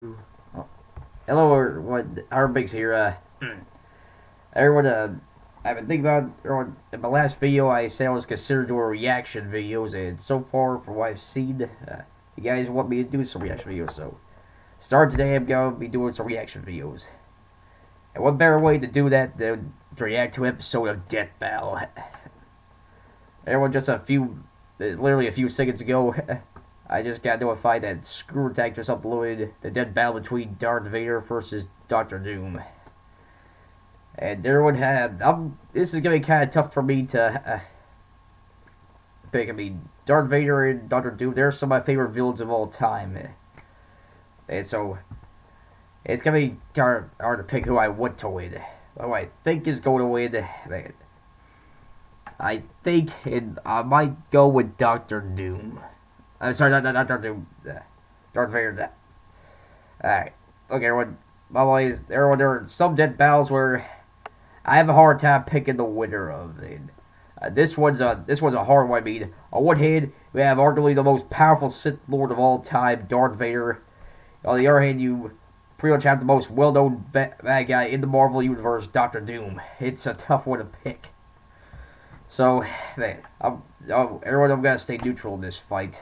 Oh, hello, everyone. Biggs here. Everyone, I've been thinking about everyone. In my last video, I said I was considered doing reaction videos, and so far, from what I've seen, you guys want me to do some reaction videos. So, starting today, I'm gonna be doing some reaction videos. And what better way to do that than to react to an episode of Death Battle? Everyone, literally a few seconds ago, I just got notified that Screw Attack just uploaded the dead battle between Darth Vader versus Doctor Doom. And everyone had. This is gonna be kind of tough for me to pick. I mean, Darth Vader and Doctor Doom, they're some of my favorite villains of all time. And so, it's gonna be hard to pick who I want to win. Who I think is going to win. Man, I think I might go with Doctor Doom. I'm sorry, not Doctor Doom. Darth Vader. Alright. Look, everyone. Everyone, there are some dead battles where I have a hard time picking the winner of it. This one's a hard one. I mean, on one hand, we have arguably the most powerful Sith Lord of all time, Darth Vader. On the other hand, you pretty much have the most well-known bad guy in the Marvel Universe, Doctor Doom. It's a tough one to pick. So, man, everyone, I'm gonna stay neutral in this fight.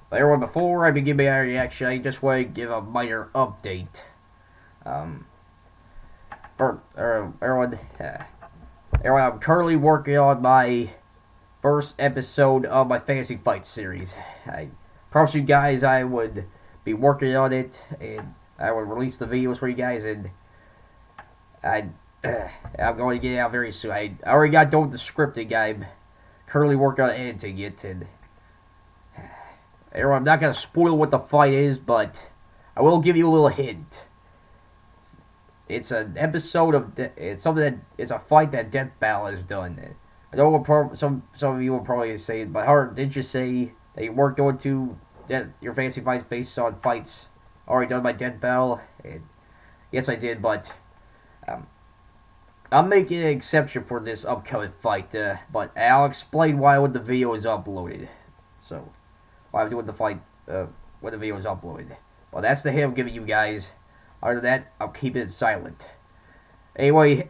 But everyone, before I begin my reaction, I just want to give a minor update. Everyone, I'm currently working on my first episode of my Fantasy Fight series. I promised you guys I would be working on it, and I would release the videos for you guys, and I'm going to get it out very soon. I already got done with the scripting. I'm currently working on editing it, and everyone, I'm not going to spoil what the fight is, but I will give you a little hint. It's an episode of it's a fight that Death Battle has done. I know some of you will probably say, but Hart, didn't you say that you weren't going to your fantasy fights based on fights already done by Death Battle? And yes, I did, but I'm making an exception for this upcoming fight. But I'll explain why when the video is uploaded. So, why I'm doing the fight when the video is uploaded. Well, that's the hint I'm giving you guys. Other than that, I'll keep it silent. Anyway,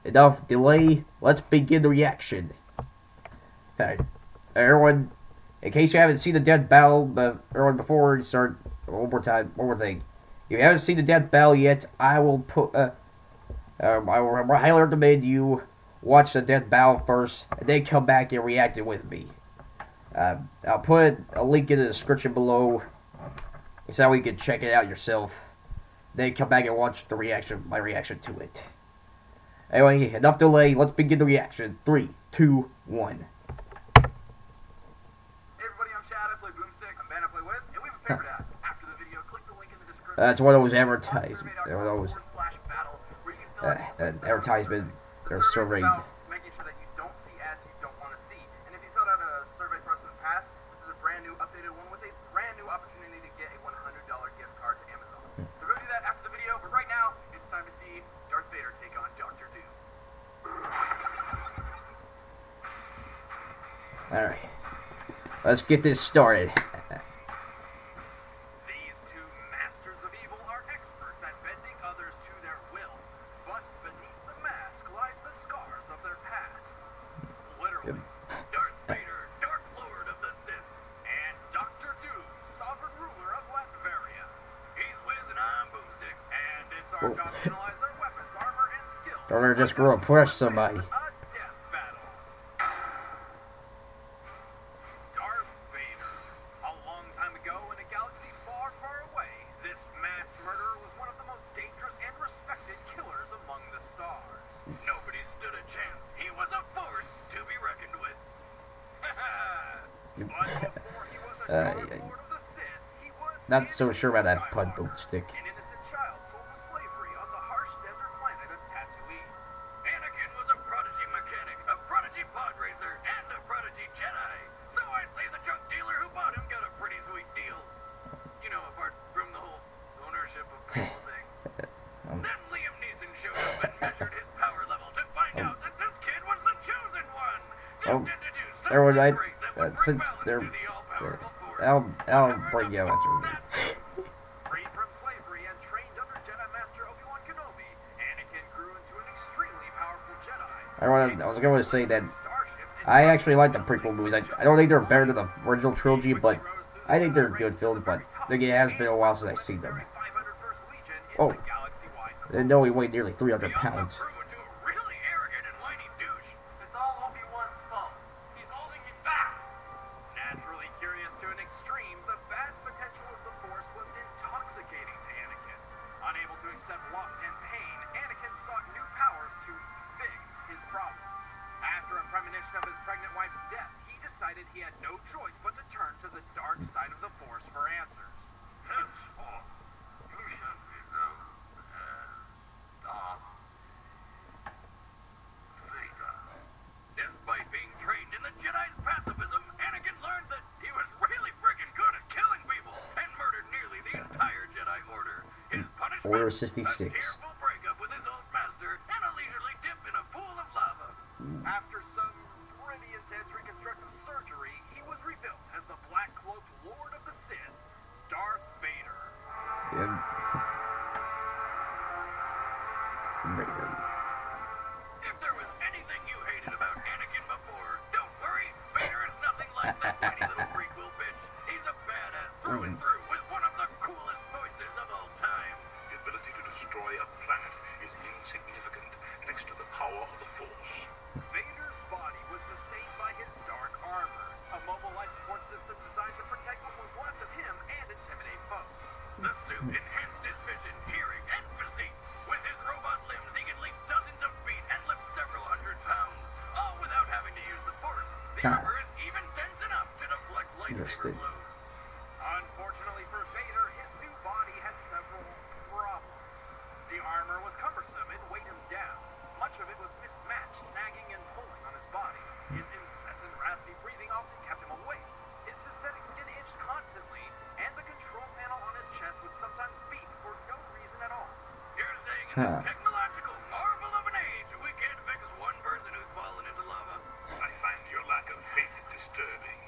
enough delay. Let's begin the reaction. Okay, everyone, in case you haven't seen the Death Battle, everyone, before we start, one more thing. If you haven't seen the Death Battle yet, I will I will highly recommend you watch the Death Battle first, and then come back and react it with me. I'll put a link in the description below, so that you can check it out yourself. Then come back and watch my reaction to it. Anyway, enough delay. Let's begin the reaction. 3, 2, 1. Hey everybody, I'm Chad. I play Boomstick. I'm Ben. I play Wiz. And we have a favorite ask. After the video, click the link in the description. That's one of those advertisements. Advertisement. They're surveying. Making sure that you don't see ads you don't want to see. And if you filled out a survey for us in the past, this is a brand new updated one with a brand new opportunity to get a $100 gift card to Amazon. So go do that after the video. But right now, it's time to see Darth Vader take on Doctor Doom. Alright. Let's get this started. These two masters of evil are experts at bending others to their will. But beneath the mask lies the scars of their past. Literally, Darth Vader, Dark Lord of the Sith, and Doctor Doom, sovereign ruler of Latveria. He's Wiz and I'm Boomstick, and it's our job to analyze their weapons, armor, and skills. Or just go and push somebody. A death battle. Darth Vader. A long time ago in a galaxy far, far away, this masked murderer was one of the most dangerous and respected killers among the stars. Nobody stood a chance. He was a force to be reckoned with. But before he was a Dark Lord of the Sith, he was not so sure about that pun, Boomstick. an innocent child sold to slavery on the harsh desert planet of Tatooine. Anakin was a prodigy mechanic, a prodigy pod racer, and a prodigy Jedi. So I'd say the junk dealer who bought him got a pretty sweet deal. You know, apart from the whole ownership of people thing. Then Liam Neeson showed up and measured his power level to find out that this kid was the chosen one. Just introduced something great that would bring balance to the all-powerful force. I'll bring you out to Freed from slavery and trained under Jedi Master Obi-Wan Kenobi, Anakin grew into an extremely powerful Jedi. I was going to say that I actually like the prequel movies. I don't think they're better than the original trilogy, but I think they're good films. But it has been a while since I've seen them. Oh, I didn't know he weighed nearly 300 pounds. Really arrogant and whiny douche. It's all Obi-Wan's fault. He's holding you back. Naturally curious to an extreme, the vast potential of the Force was intoxicating to Anakin. Unable to accept loss and pain, Anakin sought new powers to fix his problems. After a premonition of his pregnant wife's death, he decided he had no choice but to turn to the dark side of the Force for answers. Henceforth, you shall be known as Darth Vader. Despite being trained in the Jedi's pacifism, Anakin learned that he was really freaking good at killing people and murdered nearly the entire Jedi Order. His punishment, Order a 66. tearful breakup with his old master and a leisurely dip in a pool of lava. After some pretty intense reconstructive surgery, he was rebuilt as the black-cloaked Lord of the Sith, Darth Vader. Yeah. Vader. If there was anything you hated about Anakin before, don't worry, Vader is nothing like that whiny little prequel bitch. He's a badass through and through with one of the coolest voices of all time. The ability to destroy a planet is insignificant next to the power of the Force. Vader's body was sustained by his dark armor, a mobile life support system designed to protect what was left of him and intimidate foes. The suit enhanced his vision, hearing, and physique. With his robot limbs, he can leap dozens of feet and lift several hundred pounds, all without having to use the Force. The armor is even dense enough to deflect lightsaber blows. Unfortunately for Vader, his new body had several problems. The armor was cumbersome and weighed him down. Much of it was mismatched, snagging and pulling on his body. His incessant raspy breathing often kept him awake. His synthetic skin itched constantly, and the control panel on his chest would sometimes beep for no reason at all. You're saying in this technological marvel of an age, we can't fix one person who's fallen into lava? I find your lack of faith disturbing.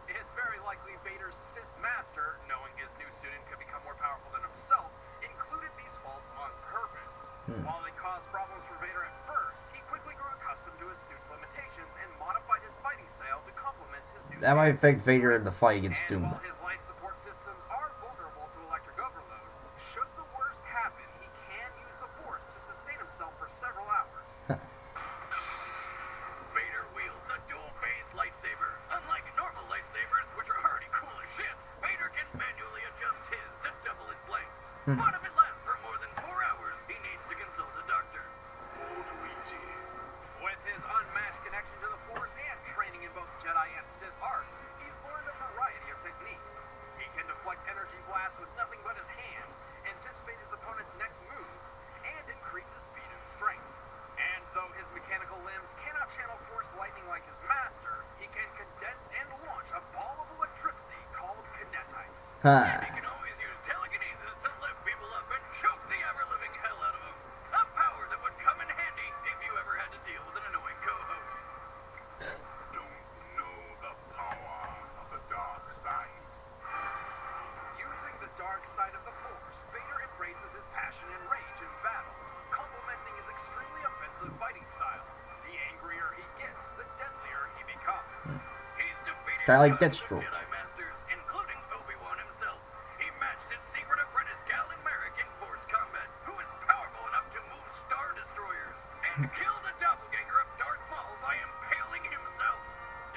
It's very likely Vader's Sith master, knowing his new student could become more powerful than himself, included these faults on purpose. While it caused problems for Vader at first, he quickly grew accustomed to his suit's limitations and modified his fighting style to complement his new That might affect Vader in the fight against And Doom. while his life support systems are vulnerable to electric overload, should the worst happen, he can use the Force to sustain himself for several hours. Vader wields a dual-phase lightsaber. Unlike normal lightsabers, which are already cool as shit, Vader can manually adjust his to double its length. But if it lasts for more than 4 hours, he needs to consult a doctor. All too easy. With his unmatched connection to the Force and training in both Jedi and Sith arts, he's learned a variety of techniques. He can deflect energy blasts with nothing but his hands, anticipate his opponent's next moves, and increase his speed and strength. And though his mechanical limbs cannot channel Force lightning like his master, he can condense and launch a ball of electricity called kinetite. And he can always use telekinesis to lift people up and choke the ever-living hell out of them. A power that would come in handy if you ever had to deal with an annoying co-host. Don't know the power of the dark side. Using the dark side of the Force, Vader embraces his passion and rage in battle, complementing his extremely offensive fighting style. The angrier he gets, the deadlier he becomes. He's defeated Kinda like tons of Deathstroke. Jedi Masters, including Obi-Wan himself. He matched his secret apprentice Galen Merrick in Force combat, who is powerful enough to move Star Destroyers, and killed a doppelganger of Darth Maul by impaling himself.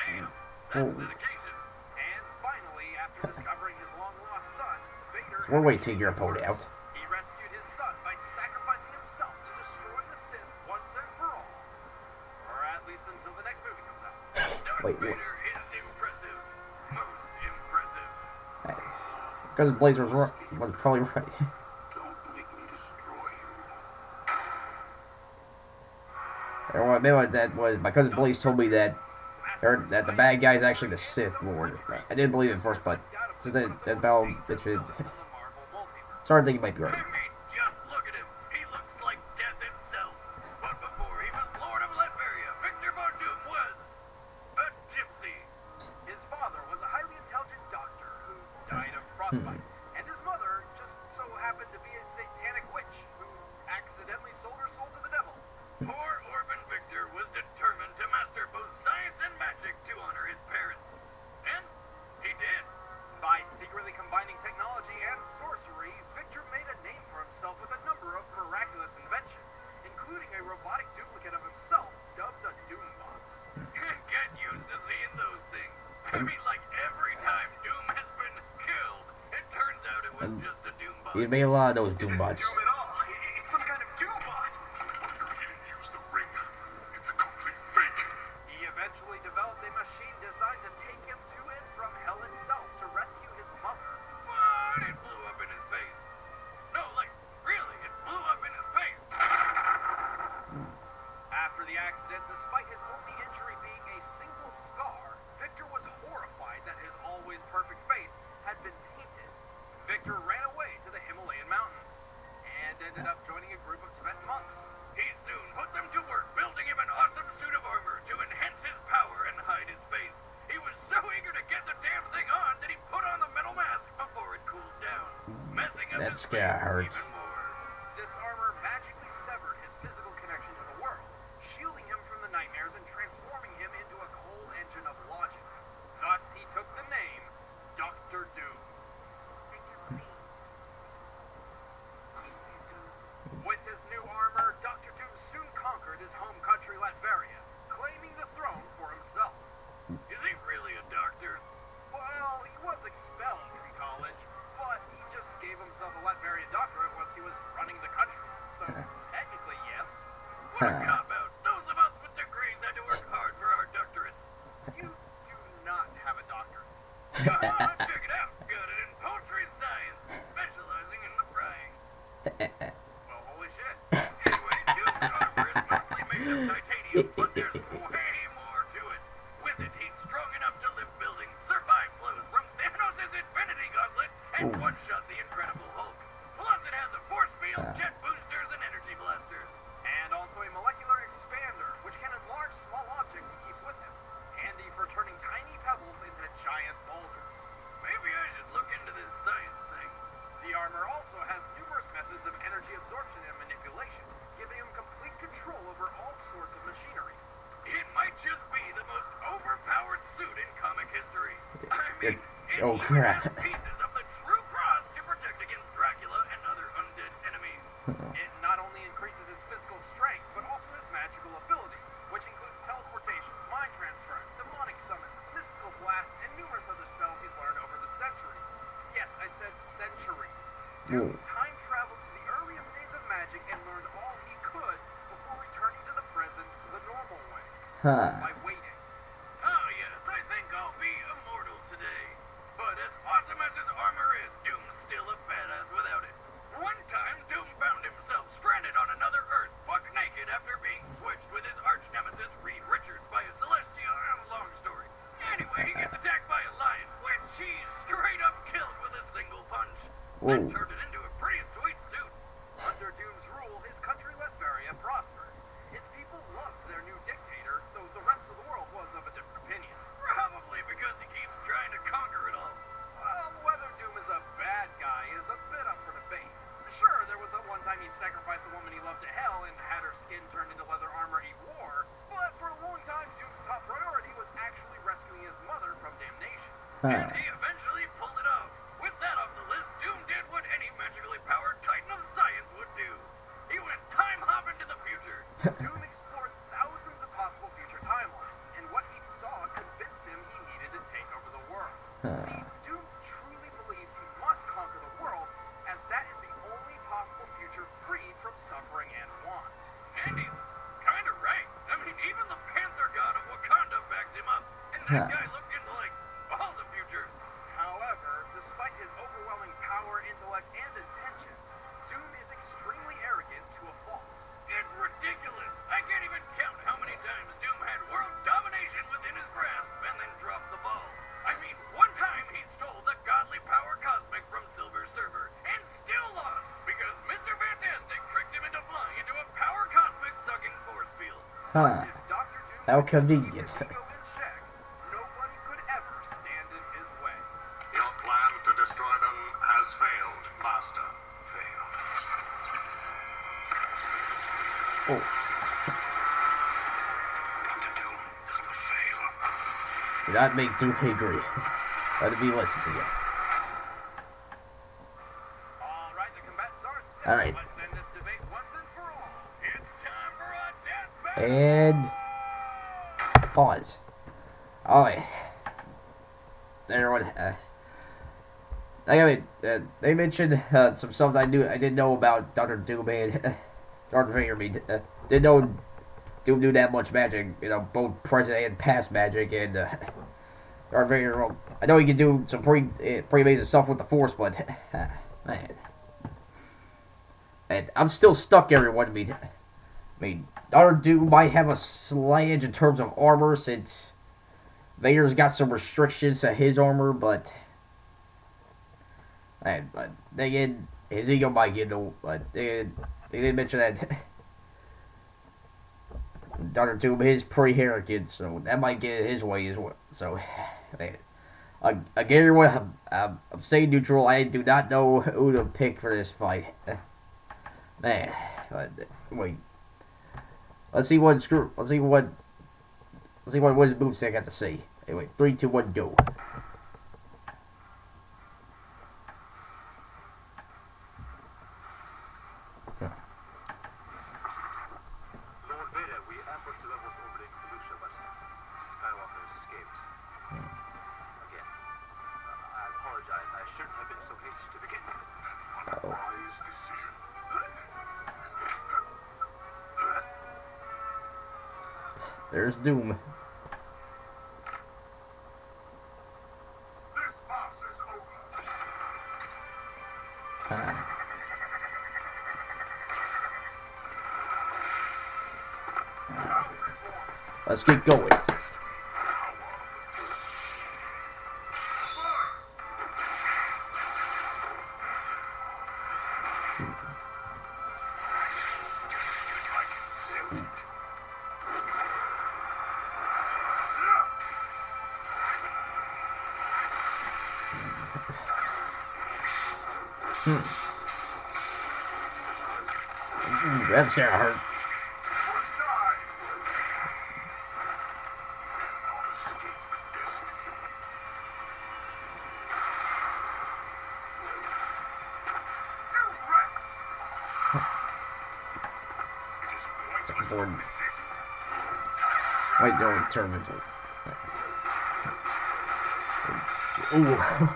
Damn, that's dedication. And finally, after discovering his long-lost son, Vader... So we're waiting to take your opponent out. He rescued his son by sacrificing himself to destroy the Sith once and for all. Or at least until the next movie comes out. Darth Wait, what? Vader is impressive. Most impressive. Because Blazer was probably right. Don't make me destroy you. Or what, maybe what that was my cousin Blaze told me that the bad guy is actually the Sith Lord. I didn't believe it at first, but so that Bell it should started thinking it might be I right. mean, just look at him. He looks like death itself. But before he was Lord of Latveria, Victor Von Doom was a gypsy. His father was a highly intelligent fight. And his mother just so happened to be a satanic witch who accidentally sold her soul to the devil. Poor orphan Victor was determined to master both science and magic to honor his parents. And he did. By secretly combining technology and sorcery, Victor made a name for himself with a number of miraculous inventions, including a robotic duplicate of himself dubbed a Doombot. Get used to seeing those things. I mean, like every time Doom has been killed, it turns out it was just a Doombot. You made a lot of those This Doombots. isn't Doom at all. It's some kind of Doombot. Wonder he didn't use the ring. It's a complete fake. He eventually developed a machine designed to take him to and from hell itself to rescue his mother. But it blew up in his face. No, like, really, it blew up in his face. After the accident, despite his only injury being a single scar, Victor was horrified that his always perfect face had been tainted. Victor ran away to the Himalayan mountains and ended up joining a group of Tibetan monks. He soon put them to work building him an awesome suit of armor to enhance his power and hide his face. He was so eager to get the damn thing on that he put on the metal mask before it cooled down, messing up his face even more. This armor magically severed his physical connection to the world, shielding him from the nightmares and transforming him into a cold engine of logic. Thus, he took the name Dr. Doom. Victor, please. With his new armor, Dr. Doom soon conquered his home country, Latveria, claiming the throne for himself. Is he really a doctor? Well, he was expelled from college, but he just gave himself a Latverian doctorate once he was running the country. So, technically, yes. What a cop-out. Those of us with degrees had to work hard for our doctorates. You do not have a doctorate. Check it out. Got it in poultry science, specializing in the frying. Well, holy shit. Anyway, Doom's armor is mostly made of titanium, but there's way more to it. With it, he's strong enough to lift buildings, survive blows from Thanos' Infinity Gauntlet, and one-shot the Incredible Hulk. Plus, it has a force field, jet boosters, and energy blasters. And also a molecular expander, which can enlarge small objects he keeps with him. Handy for turning tiny pebbles into giant boulders. Maybe I should look into this science thing. The armor also has numerous methods of energy absorption and manipulation, giving him complete control over all sorts of machinery. It might just be the most overpowered suit in comic history. I mean, it even has pieces of the true cross to protect against Dracula and other undead enemies. It not only increases his physical strength, but also his magical abilities, which includes teleportation, mind transference, demonic summons, mystical blasts, and numerous other spells he's learned over the centuries. Yes, I said centuries. Doom time traveled to the earliest days of magic and learned all he could before returning to the present the normal way. By waiting. Oh yes, I think I'll be immortal today. But as awesome as his armor is, Doom's still a badass without it. One time, Doom found himself stranded on another Earth, buck naked after being switched with his arch nemesis Reed Richards by a Celestial. Long story. Anyway, he gets attacked by a lion, which he straight up killed with a single punch. That turned it into a pretty sweet suit. Under Doom's rule, his country Latveria prospered. Its people loved their new dictator, though the rest of the world was of a different opinion. Probably because he keeps trying to conquer it all. Well, whether Doom is a bad guy is a bit up for debate. Sure, there was the one time he sacrificed the woman he loved to hell and had her skin turned into leather armor he wore, but for a long time, Doom's top priority was actually rescuing his mother from damnation. And he eventually pulled it off. With that off the list, Doom did what any magically powered titan of science would do. He went time-hopping to the future. Doom explored thousands of possible future timelines, and what he saw convinced him he needed to take over the world. See, Doom truly believes he must conquer the world, as that is the only possible future freed from suffering and want. And he's kind of right. I mean, even the Panther God of Wakanda backed him up, and that guy looked into, like, all the futures. However, despite his overwhelming power, intellect, and intentions, Doom is extremely arrogant to a fault. It's ridiculous. I can't even count how many times Doom had world domination within his grasp and then dropped the ball. I mean, one time he stole the godly power cosmic from Silver Surfer and still lost because Mr. Fantastic tricked him into flying into a power cosmic sucking force field. If Dr. Doom How convenient. could keep his ego in check, nobody could ever stand in his way. Your plan to destroy them failed, Master. Failed. Oh. Dr. Doom does not fail. Do not make Doom angry. Let me listen to you. All right, the combatants are set. All right. Let's end this debate once and for all. It's time for a death battle. And pause. Alright. Everyone, they mentioned some stuff I didn't know about Dr. Doom and Darth Vader. Didn't know Doom knew that much magic. You know, both present and past magic. And Darth Vader, well, I know he can do some pretty amazing stuff with the Force, but man, and I'm still stuck. Everyone, I mean, Dr. Doom might have a slight edge in terms of armor since Vader's got some restrictions to his armor, but then again, his ego might get the. But they did mention that Dr. Doom is pretty arrogant, so that might get his way as well. So, man, again, everyone, I'm staying neutral. I do not know who to pick for this fight. Man, wait. Let's see what Wiz Boomstick got to say. Anyway, 3, 2, 1, go. Lord Vader, we ambushed the rebels orbiting Felucia, but Skywalker escaped. Again. I apologize. I shouldn't have been so hasty to begin with. Uh-oh. Wise decision. There's Doom. This farce is over. Let's get going. Ooh, that's gonna hurt. It's important. Wait, don't turn into it.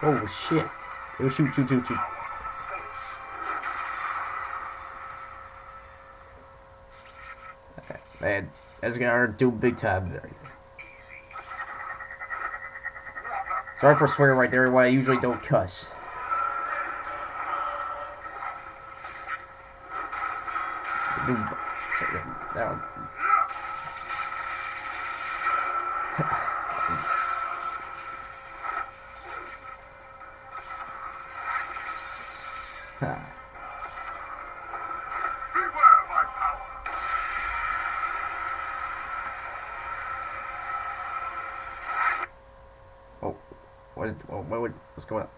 Oh shit. It'll shoot. Okay, man, that's gonna hurt Doom big time there. Sorry for swearing right there, why I usually don't cuss. Doom. Down. Beware my power. Oh, what's going on?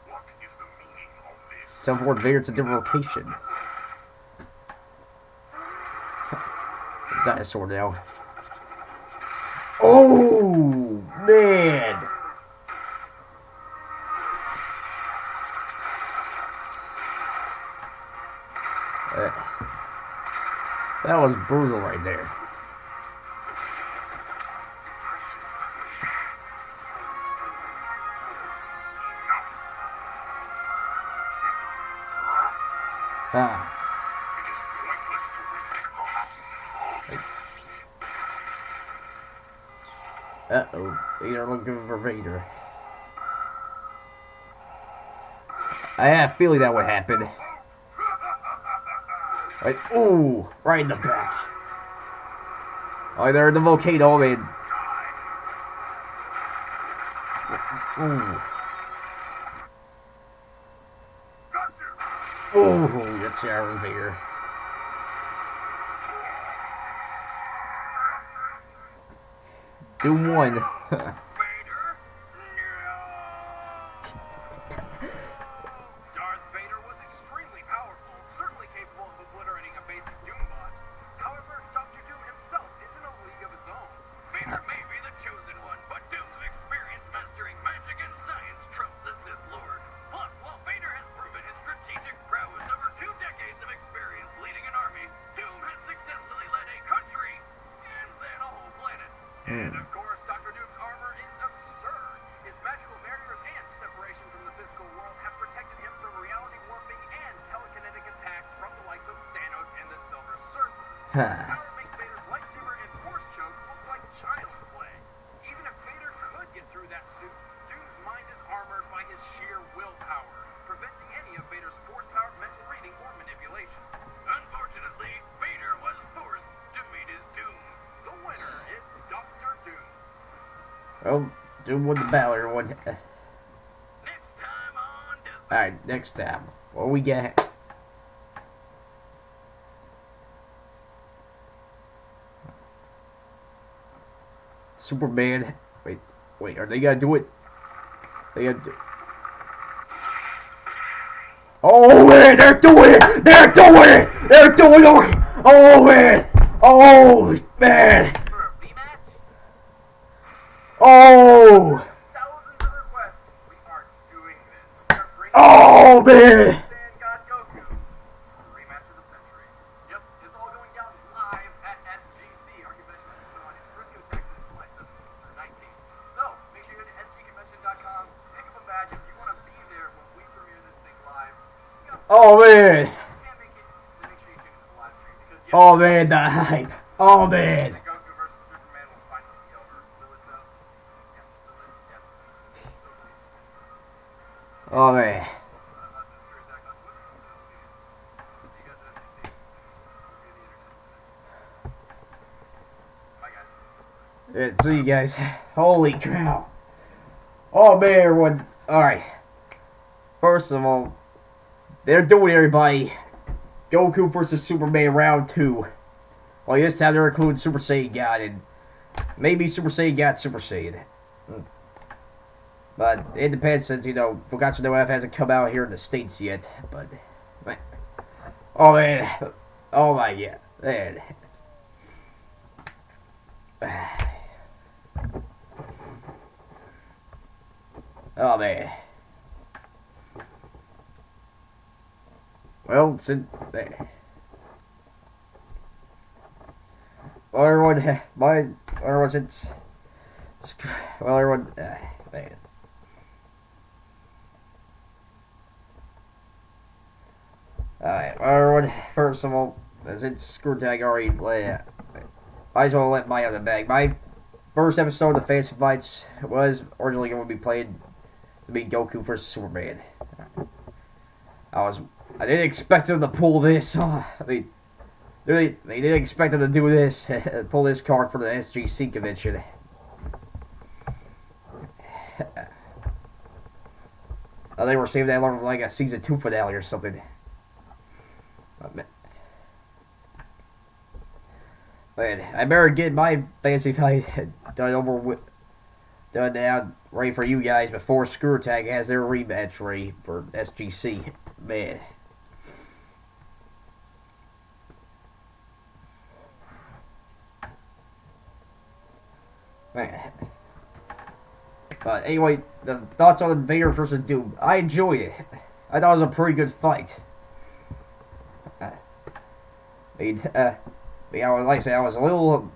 What is the meaning of this? Teleport Vader to a different location. Dinosaur now. Oh man! That was brutal right there. Ah. It is pointless to resist. Uh-oh. They are looking for Vader. I had a feeling that would happen. Right, ooh, right in the back. Oh, they're in the volcano, man. Ooh. Ooh, that's Aaron Vader. Doom 1. Vader, no! Darth Vader was extremely powerful, certainly capable of obliterating a basic Doombot. However, Dr. Doom himself is in a league of his own. Vader may be the chosen one, but Doom's experience mastering magic and science trumps the Sith Lord. Plus, while Vader has proven his strategic prowess over 2 decades of experience leading an army, Doom has successfully led a country and then a whole planet. And of course, Dr. Doom's armor is absurd. His magical barriers and separation from the physical world have protected him from reality warping and telekinetic attacks from the likes of Thanos and the Silver Surfer. Power makes Vader's lightsaber and force choke look like child's play. Even if Vader could get through that suit, Doom's mind is armored by his sheer willpower, preventing any of Vader's force-powered mental reading or manipulation. Unfortunately, Vader was forced to meet his doom. The winner is Dr. Doom. Well, Doom won the battle, everyone. Next time on Disney. Alright, next time. What we got? Superman. Wait, are they gonna do it? They gonna do. Oh man, they're doing it! They're doing it! They're doing it! Oh man! Oh man! For a rematch? Oh! Thousands of requests. We are doing this. We are bringing Oh man! Sand God Goku. Rematch of the century. Yep, it's all going down live at SGC, our convention that is put on in Frisco, Texas, July 7th through 19th. So, make sure you go to sgconvention.com, pick up a badge if you want to be there when we premiere this thing live. You know, Oh man! if you can't make it, then make sure you tune into the live stream because yes, Oh man, the hype! Oh man! Goku versus Superman will finally be over. Will it though? Yes, will it? Yes. Oh man! Yeah, see you guys. Holy cow! Oh man, everyone! Alright. First of all, they're doing it, everybody. Goku versus Superman round 2. Well, this time they're including Super Saiyan God and maybe Super Saiyan God Super Saiyan. But it depends since, Forgotten No F hasn't come out here in the States yet. But, oh man. Oh my god. Man. Oh man. Well, since everyone, since everyone, man. Alright, everyone, first of all, since Screw Tag already, I just want to let my other bag. My first episode of Fantasy Fights was originally going to be played to be Goku versus Superman. I didn't expect them to pull this. They didn't expect them to do this, pull this card for the SGC convention. They were saving that for like a season 2 finale or something. Man, I better get my fantasy fight done now, ready for you guys before Screw Attack has their rematch ready for SGC. Man. Man. But anyway, the thoughts on Vader versus Doom. I enjoyed it. I thought it was a pretty good fight. Like I said, I was a little.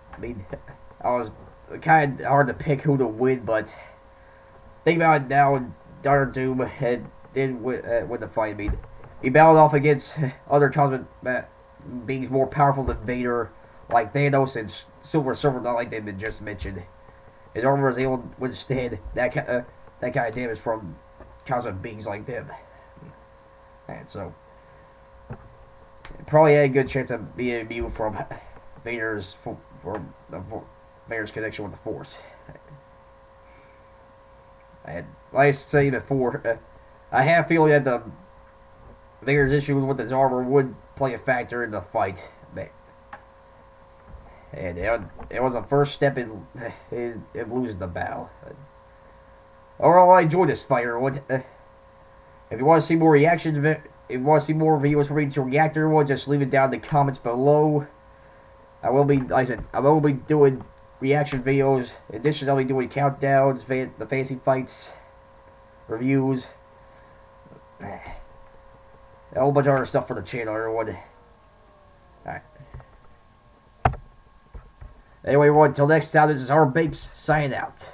I was kind of hard to pick who to win, but think about it now. Darth Doom did win the fight. He battled off against other cosmic beings more powerful than Vader, like Thanos and Silver Surfer, not like they've been just mentioned. His armor was able to withstand that kind of damage from cosmic beings like them, and so probably had a good chance of being immune from Vader's connection with the Force. And like I said before, I have a feeling that the Vader's issue with his armor would play a factor in the fight. And it was a first step in losing the battle. Overall, I enjoyed this fight. If you want to see more reactions, if you want to see more videos from me to react to everyone, just leave it down in the comments below. I will be, like I said, I will be doing reaction videos. In addition, I'll be doing countdowns, the fantasy fights, reviews, a whole bunch of other stuff for the channel, everyone. Alright. Anyway, everyone, until next time, this is Bakes signing out.